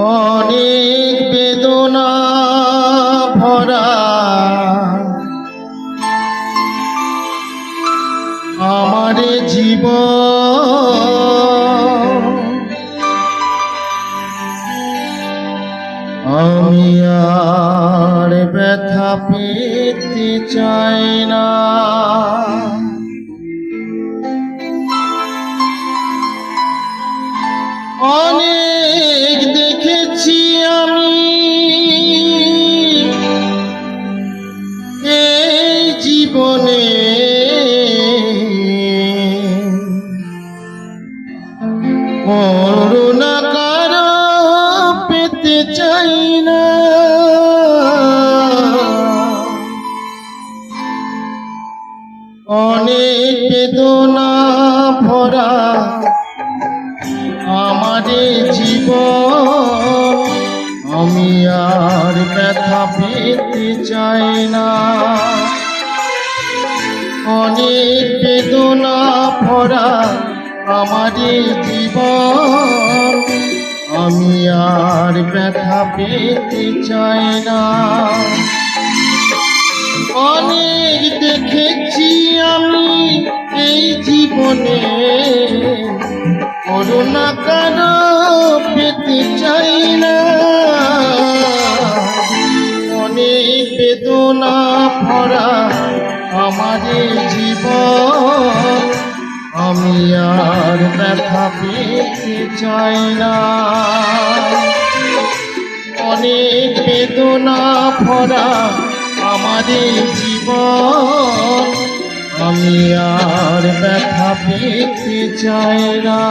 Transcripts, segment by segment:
অনেক বেদনা ভরা আমার জীবন, আমি আর ব্যথা পেতে চাই না। অনেক দেখেছি আমি এই জীবনে, করুণা কারো পেতে চাই না। অনেক বেদনা ভরা আমাদের জীবন, আমি আর ব্যথা পেতে চাই না। অনেক বেদনা ভরা আমাদের জীবন, আমি আর ব্যথা পেতে চাই না। অনেক দেখেছি আমি এই জীবনে, করুণা কারো পেতে চাই না। অনেক বেদনা ভরা আমাদের জীবন, আমি আর ব্যথা পেতে চাই না। অনেক বেদনা ভরা আমাদের জীবন, আমি আর ব্যথা পেতে চাই না।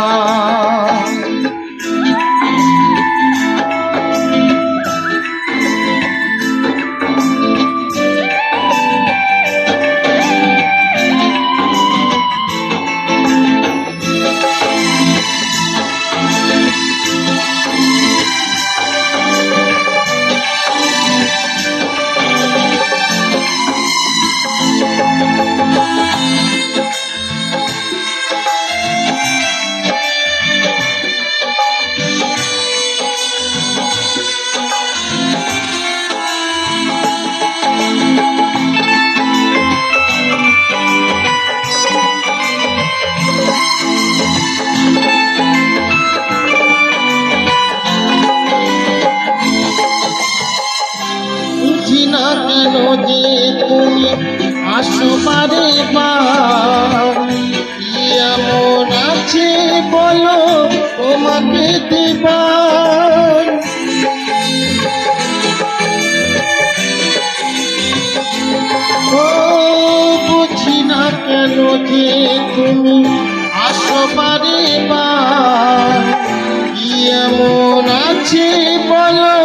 কেন যে তুমি আসো বারে বার, এমন আছে বলো তোমাকে দেবার। ও বুঝি না কেন যে তুমি আসো বারে বার, এমন আছে বলো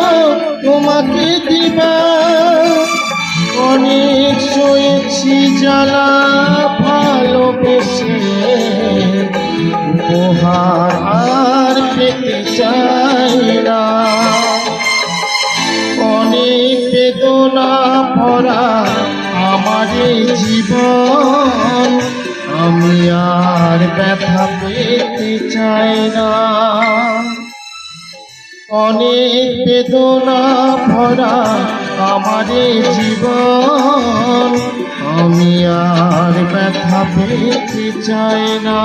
তোমাকে দিবার। অনেক সয়েছি জ্বালা ভালোবেসে, উপহার আর পেতে চাই না। অনেক বেদনা ভরা আমাদের জীবন, আমি আর ব্যথা পেতে চাই না। অনেক বেদনা ভরা আমাদের জীবন, আমি আর ব্যথা পেতে চাই না।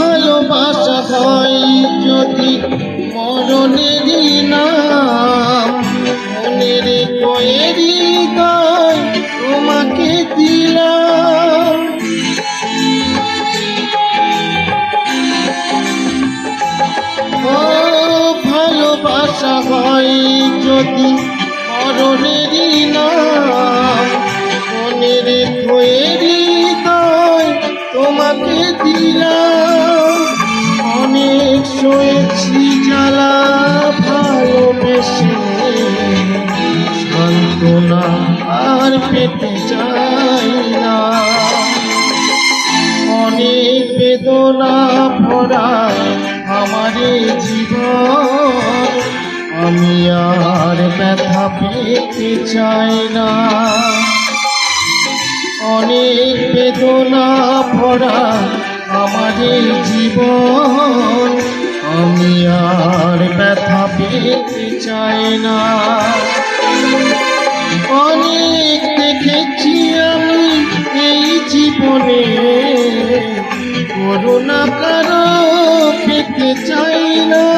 ভালোবাসা হয় যদি মরণেরই নাম, মনের কয়েরি গায় তোমাকে দিলাম। বেদনা আর পেতে চাই না। অনেক বেদনা ভরা আমার এই জীবন, আমি আর ব্যথা পেতে চাই না। অনেক বেদনা ভরা আমার এই জীবন, আমি আর ব্যথা পেতে চাই না। অনেক দেখেছি আমি এই জীবনে, করুণা কারো পেতে চাই না।